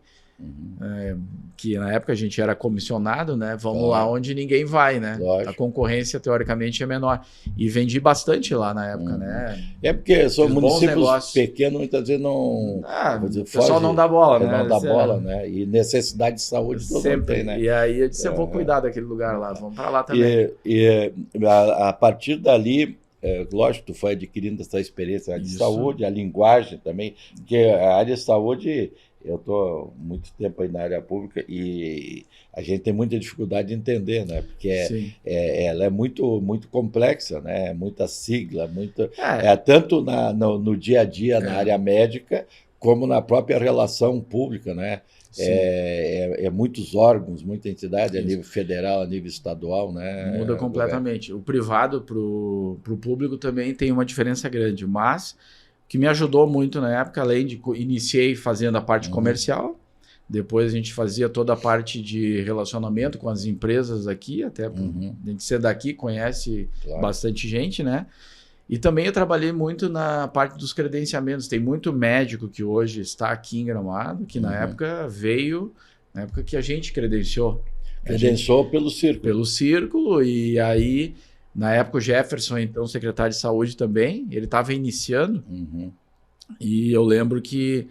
Que na época a gente era comissionado, né? Vamos lá onde ninguém vai, né? Lógico. A concorrência teoricamente é menor. E vendi bastante lá na época, né? É porque são Fiz bons municípios negócios. pequenos, muitas vezes não... O pessoal não dá bola, né? Não dá bola, né? E necessidade de saúde todo mundo Sempre tem, né? E aí eu disse, eu vou cuidar daquele lugar lá, vamos para lá também. E a partir dali, lógico, tu foi adquirindo essa experiência de saúde, a linguagem também, porque a área de saúde, eu estou muito tempo aí na área pública e a gente tem muita dificuldade de entender, né? Porque ela é muito, muito complexa, né? Muita sigla, tanto no dia a dia, na área médica, como na própria relação pública, né? Muitos órgãos, muita entidade, a nível federal, a nível estadual, né? Muda completamente. O privado para o público também tem uma diferença grande, mas o que me ajudou muito na época, além de iniciei fazendo a parte comercial, depois a gente fazia toda a parte de relacionamento com as empresas aqui, até a gente ser daqui, conhece bastante gente, né? E também eu trabalhei muito na parte dos credenciamentos. Tem muito médico que hoje está aqui em Gramado, que na época veio, na época que a gente credenciou. Credenciou pelo círculo. Pelo círculo, e aí, na época, o Jefferson, então secretário de saúde também, ele estava iniciando, e eu lembro que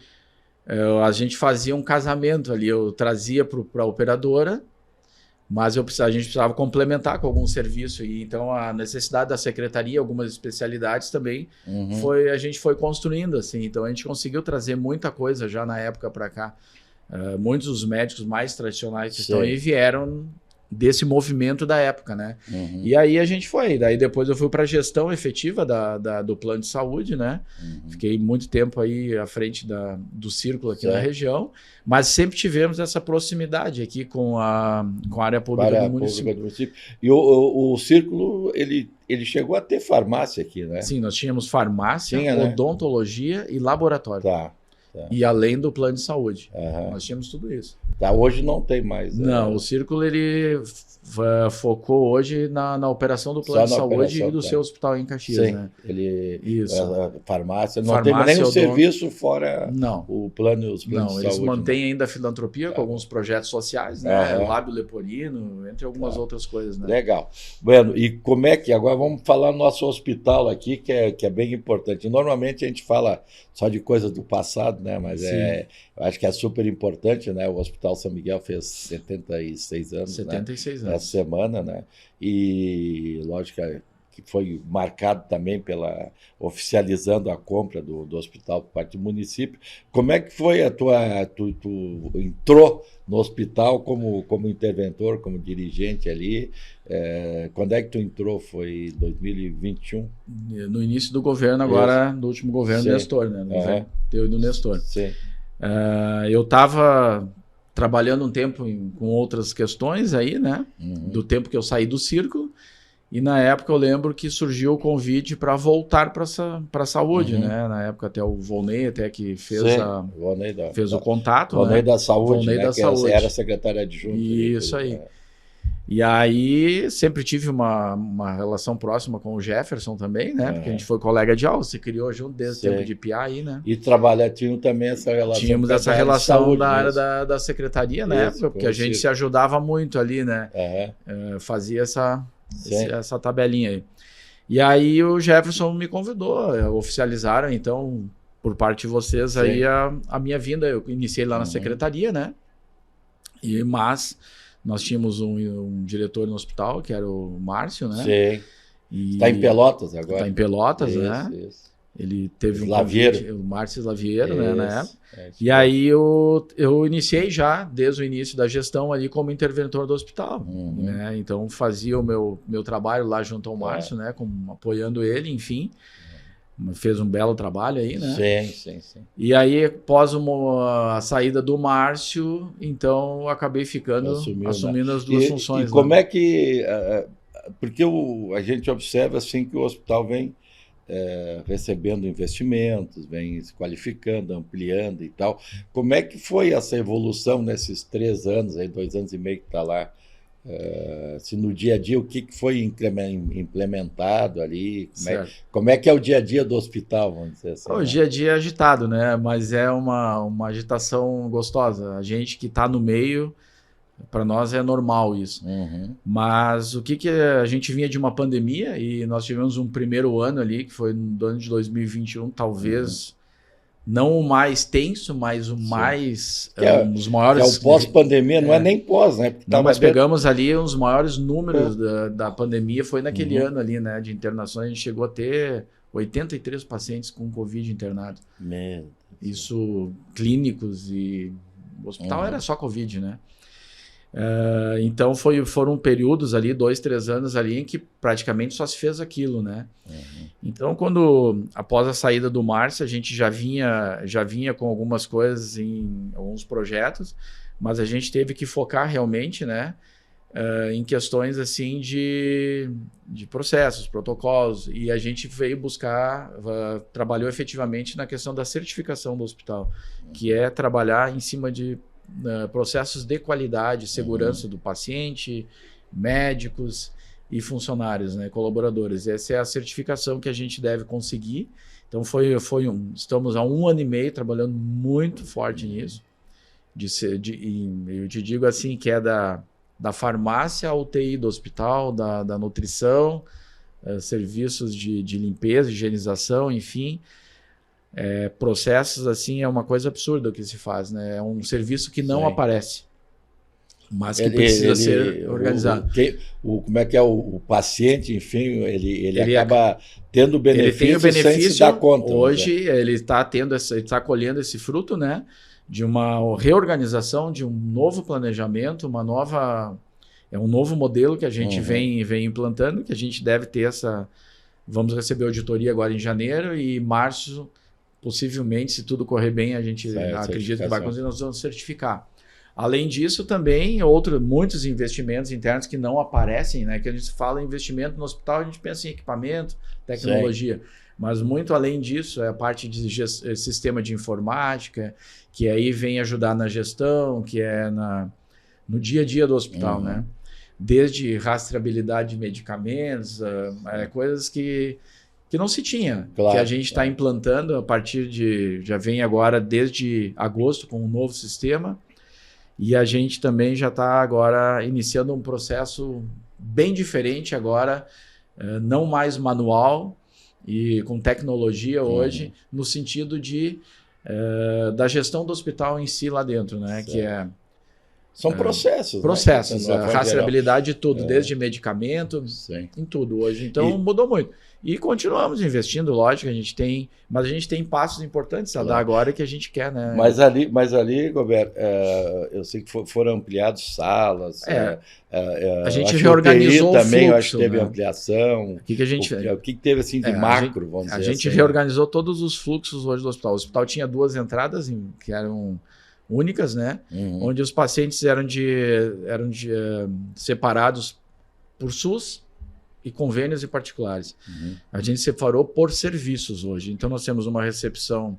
a gente fazia um casamento ali, eu trazia para a operadora, mas a gente precisava complementar com algum serviço, e então a necessidade da secretaria, algumas especialidades também, a gente foi construindo, assim, então a gente conseguiu trazer muita coisa já na época para cá. Muitos dos médicos mais tradicionais que estão aí vieram desse movimento da época, né? E aí a gente foi. Daí depois eu fui para a gestão efetiva do plano de saúde, né? Fiquei muito tempo aí à frente do círculo aqui na região, mas sempre tivemos essa proximidade aqui com a área pública do município. E o círculo, ele chegou a ter farmácia aqui, né? Sim, nós tínhamos farmácia, odontologia e laboratório. E além do plano de saúde. Nós tínhamos tudo isso. Hoje não tem mais. Não, o Círculo ele focou hoje na operação do plano de saúde e do seu hospital em Caxias. Né? Farmácia, não tem nenhum serviço fora o plano, os planos de saúde. Eles mantêm ainda a filantropia com alguns projetos sociais, né? Lábio leporino, entre algumas outras coisas. Né? Legal. Bueno, e como é que... Agora vamos falar do nosso hospital aqui, que é bem importante. Normalmente a gente fala só de coisas do passado, né? Mas eu acho que é super importante, né? O Hospital São Miguel fez 76 anos. 76 né? anos. Essa semana, né? E, lógico, que foi marcado também oficializando a compra do hospital por parte do município. Como é que foi tu entrou no hospital como interventor, como dirigente ali? Quando é que tu entrou? Foi 2021? No início do governo agora, no último governo do Nestor, né? No governo teu e do Nestor. Sim. Eu estava trabalhando um tempo com outras questões aí, né? Do tempo que eu saí do círculo. E na época eu lembro que surgiu o convite para voltar para a saúde, né? Na época até o Volney até que fez, fez o contato. Volney, né? Da Saúde, Volney, né? Da Saúde. Era secretária adjunta. Isso aí. E aí sempre tive uma relação próxima com o Jefferson também, né? Porque a gente foi colega de aula, se criou junto desde o tempo de PIA aí, né? E tinham também essa relação. Tínhamos essa relação da área da secretaria, né? Porque a gente se ajudava muito ali, né? Fazia essa tabelinha aí. E aí o Jefferson me convidou, oficializaram então por parte de vocês aí a minha vinda. Eu iniciei lá na secretaria, né? Mas nós tínhamos um diretor no hospital, que era o Márcio, né? Sim. Está em Pelotas agora. Está em Pelotas, né? Isso. Ele teve o Márcio Slaviero, né, na época. E aí eu iniciei já, desde o início da gestão ali, como interventor do hospital. Né? Então fazia o meu trabalho lá junto ao Márcio, né, apoiando ele, enfim. Fez um belo trabalho aí, né? Sim. E aí, após a saída do Márcio, então eu acabei assumindo as duas funções. E como é que... Porque a gente observa assim que o hospital vem recebendo investimentos, vem se qualificando, ampliando e tal. Como é que foi essa evolução nesses 3 anos, 2 anos e meio que está lá? Se no dia a dia, o que foi implementado ali? Como é que é o dia a dia do hospital, vamos dizer assim? O dia a dia é agitado, né? Mas é uma agitação gostosa. A gente que está no meio, para nós é normal isso. Mas o que a gente vinha de uma pandemia e nós tivemos um primeiro ano ali, que foi no ano de 2021, talvez não o mais tenso, mas o mais... os maiores... Que é o pós-pandemia, não é nem pós, né? Não, mas pegamos ali os maiores números da pandemia, foi naquele ano ali, né? De internações, a gente chegou a ter 83 pacientes com Covid internados. Isso, clínicos e... O hospital era só Covid, né? Então foram períodos ali, 2, 3 anos ali, em que praticamente só se fez aquilo, né? Então, após a saída do Márcio, a gente já vinha com algumas coisas em alguns projetos, mas a gente teve que focar realmente, né? Em questões assim de processos, protocolos, e a gente veio trabalhou efetivamente na questão da certificação do hospital, que é trabalhar em cima de processos de qualidade, segurança do paciente, médicos e funcionários, né, colaboradores. Essa é a certificação que a gente deve conseguir. Então estamos há 1 ano e meio trabalhando muito forte nisso. Eu te digo assim que é da farmácia à UTI do hospital, da nutrição, serviços de limpeza, higienização, enfim. Processos assim é uma coisa absurda o que se faz, né? É um serviço que não aparece, mas que precisa ser organizado. Como é que é o paciente, enfim, ele acaba tendo benefício, ele tem o benefício sem se dar conta. Hoje ele está colhendo esse fruto, né? De uma reorganização, de um novo planejamento, um novo modelo que a gente vem implantando, que a gente deve ter vamos receber auditoria agora em janeiro e março. Possivelmente, se tudo correr bem, a gente acredita que vai conseguir, nós vamos certificar. Além disso, também muitos investimentos internos que não aparecem, né? Que a gente fala em investimento no hospital, a gente pensa em equipamento, tecnologia. Mas muito além disso, é a parte de sistema de informática, que aí vem ajudar na gestão, que é no dia a dia do hospital, né? Desde rastreabilidade de medicamentos, coisas que não se tinha, que a gente está implantando a partir já vem agora desde agosto com um novo sistema, e a gente também já está agora iniciando um processo bem diferente agora, não mais manual e com tecnologia hoje, no sentido da gestão do hospital em si lá dentro, né? Que São processos. Processos, Né? a rastreabilidade de tudo, É. desde medicamento, Sim. em tudo hoje. Então mudou muito. E continuamos investindo, lógico, mas a gente tem passos importantes a dar agora que a gente quer, né? Mas ali, Goberto, eu sei que foram ampliadas salas. A gente acho que reorganizou UTI o também, eu fluxo, acho que teve né? ampliação. O que a gente fez? O que teve assim de macro, vamos dizer A gente assim, reorganizou todos os fluxos hoje do hospital. O hospital tinha 2 entradas que eram únicas, né? Uhum. Onde os pacientes eram separados por SUS e convênios e particulares. Uhum. A gente separou por serviços hoje. Então nós temos uma recepção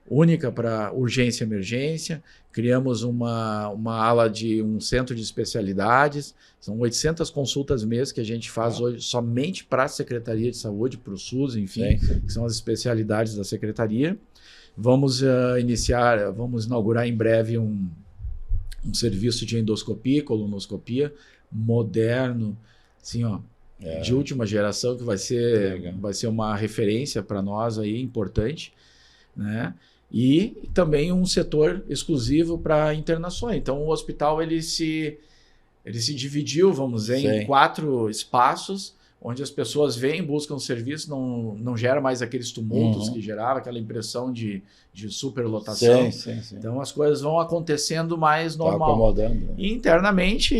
única para urgência e emergência, criamos uma ala de um centro de especialidades, são 800 consultas mês que a gente faz hoje somente para a Secretaria de Saúde, para o SUS, enfim, que são as especialidades da Secretaria. Vamos inaugurar em breve um serviço de endoscopia, colonoscopia, moderno, assim, ó, de última geração, que vai ser uma referência para nós aí, importante, né? E também um setor exclusivo para internações. Então, o hospital ele se dividiu, vamos dizer, em 4 espaços, onde as pessoas vêm, buscam serviço, não gera mais aqueles tumultos que gerava, aquela impressão de superlotação. Sim. Então, as coisas vão acontecendo mais Tá normal. acomodando. Né? E internamente,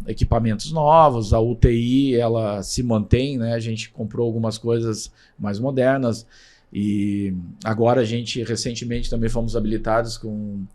equipamentos novos, a UTI ela se mantém, né? A gente comprou algumas coisas mais modernas e agora recentemente também fomos habilitados com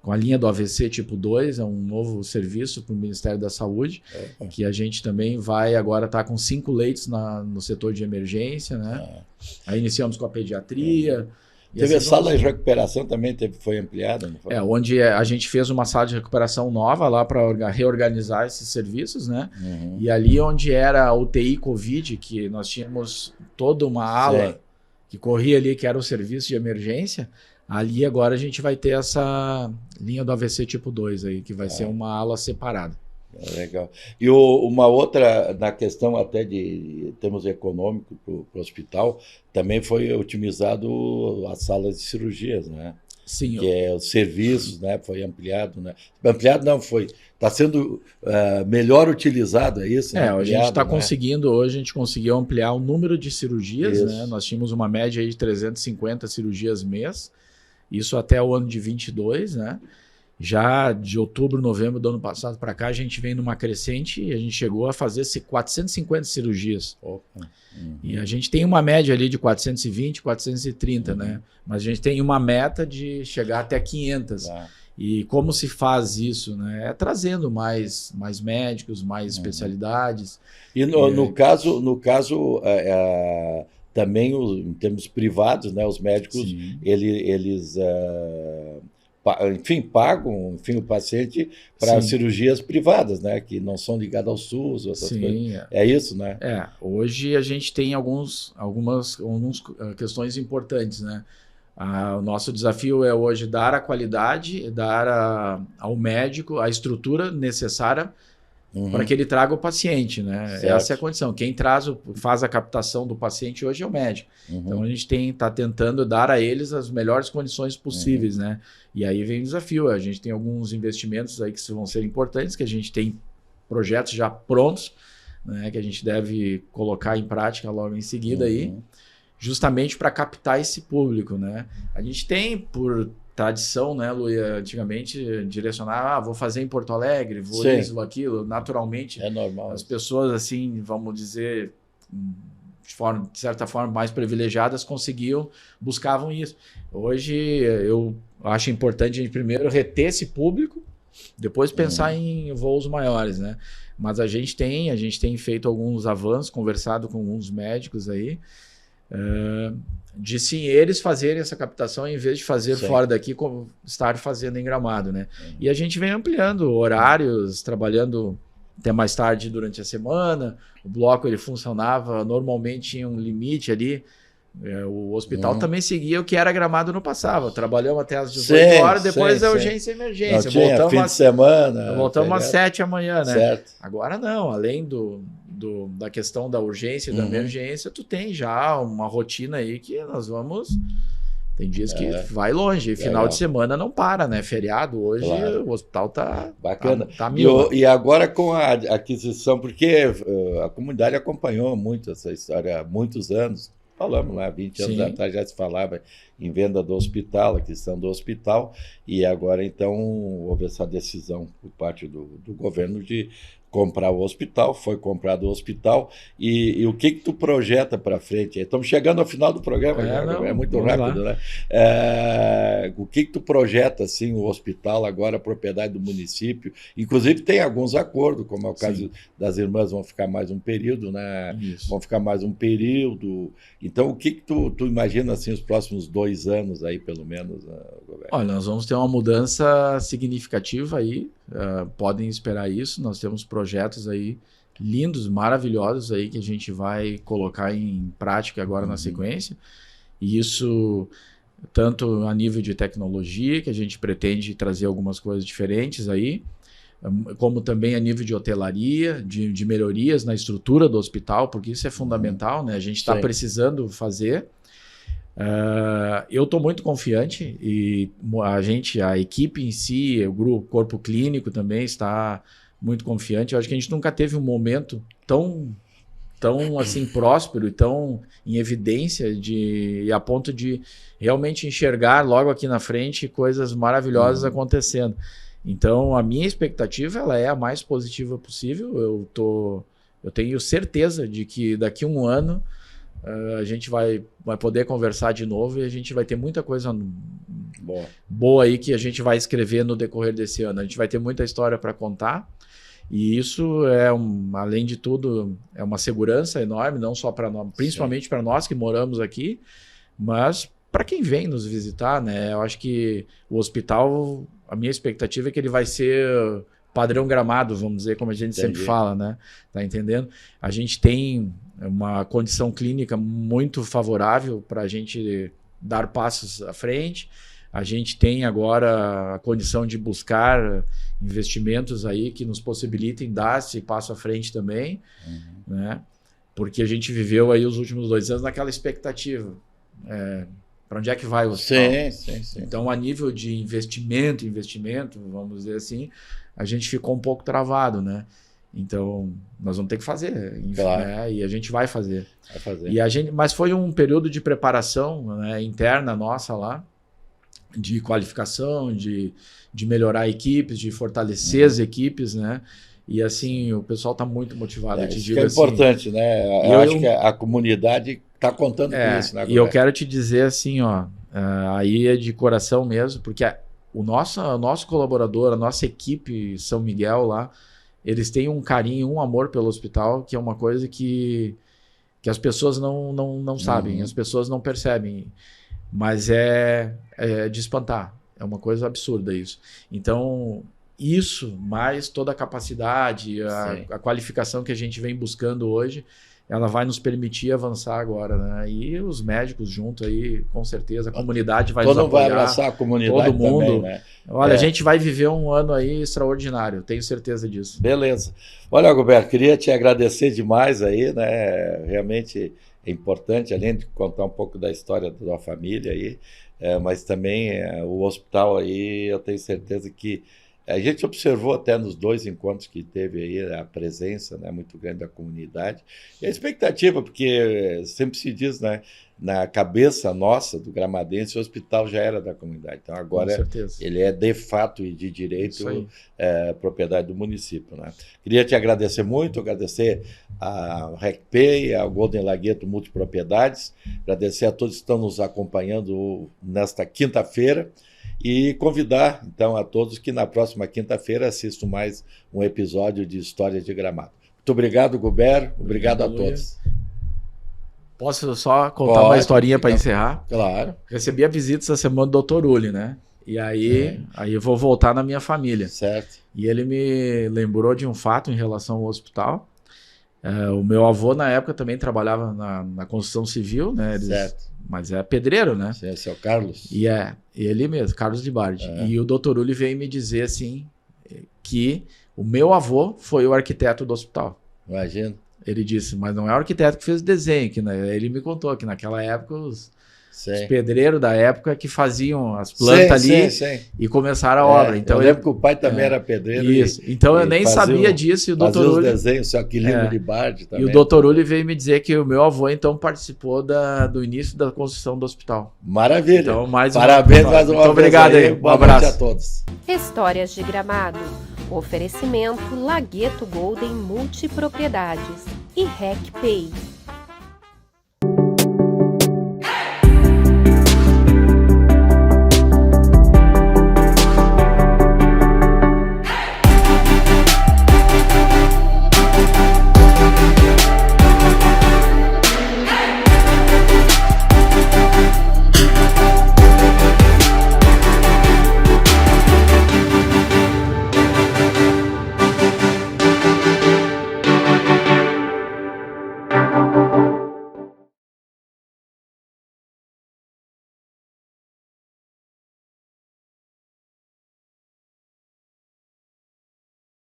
a linha do AVC tipo 2, é um novo serviço para o Ministério da Saúde, que a gente também vai agora estar com 5 leitos no setor de emergência, né? Aí iniciamos com a pediatria. Teve a sala de recuperação também, foi ampliada? Não foi? Onde a gente fez uma sala de recuperação nova lá para reorganizar esses serviços, né? Uhum. E ali onde era a UTI Covid, que nós tínhamos toda uma ala que corria ali, que era o serviço de emergência, ali agora a gente vai ter essa linha do AVC tipo 2 aí, que vai ser uma ala separada. Legal. E uma outra, na questão até de termos econômicos para o hospital, também foi otimizado as salas de cirurgias, né? Sim. Que é os serviços, né? Foi ampliado, né? Ampliado não, está sendo melhor utilizado, é isso? Né? A gente está conseguindo, hoje a gente conseguiu ampliar o número de cirurgias, né? Nós tínhamos uma média aí de 350 cirurgias mês, isso até o ano de 22, né? Já de outubro, novembro do ano passado para cá, a gente vem numa crescente e a gente chegou a fazer 450 cirurgias. E a gente tem uma média ali de 420, 430, né? Mas a gente tem uma meta de chegar até 500. E como se faz isso, né? É trazendo mais médicos, mais especialidades. E no caso também em termos privados, né? Os médicos, eles pagam o paciente para cirurgias privadas, né? Que não são ligadas ao SUS, essas coisas. É isso, né? Hoje a gente tem algumas questões importantes, né? O nosso desafio é hoje dar a qualidade, dar ao médico a estrutura necessária para que ele traga o paciente, né? Certo. Essa é a condição. Quem faz a captação do paciente hoje é o médico. Então a gente está tentando dar a eles as melhores condições possíveis, né? E aí vem o desafio. A gente tem alguns investimentos aí que vão ser importantes, que a gente tem projetos já prontos, né? Que a gente deve colocar em prática logo em seguida aí, justamente para captar esse público, né? A gente tem por tradição, né, Luia, antigamente direcionar, vou fazer em Porto Alegre, vou isso, vou aquilo, naturalmente. É normal. As pessoas, assim, vamos dizer, de certa forma, mais privilegiadas, buscavam isso. Hoje, eu acho importante a gente primeiro reter esse público, depois pensar em voos maiores, né? Mas a gente tem feito alguns avanços, conversado com alguns médicos aí, de sim eles fazerem essa captação em vez de fazer fora daqui, como estar fazendo em Gramado, né? E a gente vem ampliando horários, trabalhando até mais tarde durante a semana. O bloco ele funcionava, normalmente tinha um limite ali. O hospital também seguia o que era Gramado no passado. Trabalhamos até às 18 horas, depois a urgência e emergência. Voltamos fim de semana. Voltamos às 7 da manhã, né? Certo. Agora não, além da questão da urgência e da emergência, tu tem já uma rotina aí que nós vamos Tem dias que vai longe, e final de semana não para, né? Feriado, hoje o hospital tá bacana. Tá mil. E agora com a aquisição, porque a comunidade acompanhou muito essa história há muitos anos. Falamos lá, 20 anos atrás já se falava em venda do hospital, aquisição do hospital, e agora então houve essa decisão por parte do governo de comprar o hospital, foi comprado o hospital, e o que tu projeta para frente? Estamos chegando ao final do programa, é muito rápido, né? O que tu projeta, assim, o hospital agora, a propriedade do município, inclusive tem alguns acordos, como é o caso das irmãs, vão ficar mais um período, né? Isso. Vão ficar mais um período, então o que tu imagina, assim, os próximos 2 anos aí, pelo menos, governo? Olha, nós vamos ter uma mudança significativa aí, podem esperar isso, nós temos projetos aí lindos, maravilhosos aí que a gente vai colocar em prática agora na sequência, e isso tanto a nível de tecnologia, que a gente pretende trazer algumas coisas diferentes aí, como também a nível de hotelaria, de melhorias na estrutura do hospital, porque isso é fundamental, né? A gente está precisando fazer. Eu estou muito confiante e a equipe em si, o grupo, corpo clínico também está muito confiante. Eu acho que a gente nunca teve um momento tão assim próspero e tão em evidência e a ponto de realmente enxergar logo aqui na frente coisas maravilhosas acontecendo. Então a minha expectativa ela é a mais positiva possível. Eu tenho certeza de que daqui a 1 ano a gente vai poder conversar de novo e a gente vai ter muita coisa boa aí que a gente vai escrever no decorrer desse ano. A gente vai ter muita história para contar e isso além de tudo, é uma segurança enorme, não só para nós, principalmente para nós que moramos aqui, mas para quem vem nos visitar, né? Eu acho que o hospital, a minha expectativa é que ele vai ser padrão Gramado, vamos dizer, como a gente sempre fala, né? Tá entendendo? A gente tem uma condição clínica muito favorável para a gente dar passos à frente. A gente tem agora a condição de buscar investimentos aí que nos possibilitem dar esse passo à frente também, né? Porque a gente viveu aí os últimos 2 anos naquela expectativa. Para onde é que vai o hospital? Sim. Então, a nível de investimento, vamos dizer assim, a gente ficou um pouco travado, né? Então, nós vamos ter que fazer, enfim, né? E a gente vai fazer. Mas foi um período de preparação, né, interna nossa lá, de qualificação, de melhorar equipes, de fortalecer as equipes, né? E assim, o pessoal está muito motivado. Eu te digo, isso é importante, né? Eu acho que a comunidade está contando com isso, né? E eu quero te dizer assim, aí é de coração mesmo, porque o nosso colaborador, a nossa equipe São Miguel lá, eles têm um carinho, um amor pelo hospital, que é uma coisa que as pessoas não sabem, as pessoas não percebem, mas é de espantar, é uma coisa absurda isso. Então, isso, mais toda a capacidade, a qualificação que a gente vem buscando hoje, ela vai nos permitir avançar agora, né? E os médicos junto aí, com certeza, a comunidade vai nos apoiar. Todo mundo vai abraçar a comunidade todo mundo. Também, né? Olha, a gente vai viver um ano aí extraordinário, tenho certeza disso. Beleza. Olha, Gilberto, queria te agradecer demais aí, né? Realmente é importante, além de contar um pouco da história da tua família aí, mas também o hospital aí, eu tenho certeza que a gente observou até nos 2 encontros que teve aí a presença, né, muito grande da comunidade. E a expectativa, porque sempre se diz, né, na cabeça nossa do gramadense, o hospital já era da comunidade. Então agora ele é de fato e de direito propriedade do município, né? Queria te agradecer muito, agradecer a RecPay, a Golden Lagueto Multipropriedades, agradecer a todos que estão nos acompanhando nesta quinta-feira. E convidar, então, a todos que na próxima quinta-feira assistam mais um episódio de Histórias de Gramado. Muito obrigado, Gilberto. Obrigado a todos. Posso só contar uma historinha para encerrar? Claro. Recebi a visita essa semana do Dr. Uli, né? E aí eu vou voltar na minha família. Certo. E ele me lembrou de um fato em relação ao hospital. O meu avô, na época, também trabalhava na construção civil, né? Certo. Mas é pedreiro, né? Sim, esse é o Carlos. E ele mesmo, Carlos Libardi. E o Dr. Uli veio me dizer assim, que o meu avô foi o arquiteto do hospital. Imagina. Ele disse, mas não é o arquiteto que fez o desenho. Ele me contou que naquela época os pedreiros da época que faziam as plantas ali e começaram a obra. Então, eu lembro que o pai também era pedreiro. Isso. Então eu nem sabia disso. E o fazia Dr. os Uli, desenhos, seu Aquilino Libardi também. E o Dr. Uli veio me dizer que o meu avô então participou do início da construção do hospital. Maravilha. Então, parabéns mais uma vez. Muito obrigado aí. Um abraço a todos. Histórias de Gramado. Oferecimento Laghetto Golden Multipropriedades e RecPay.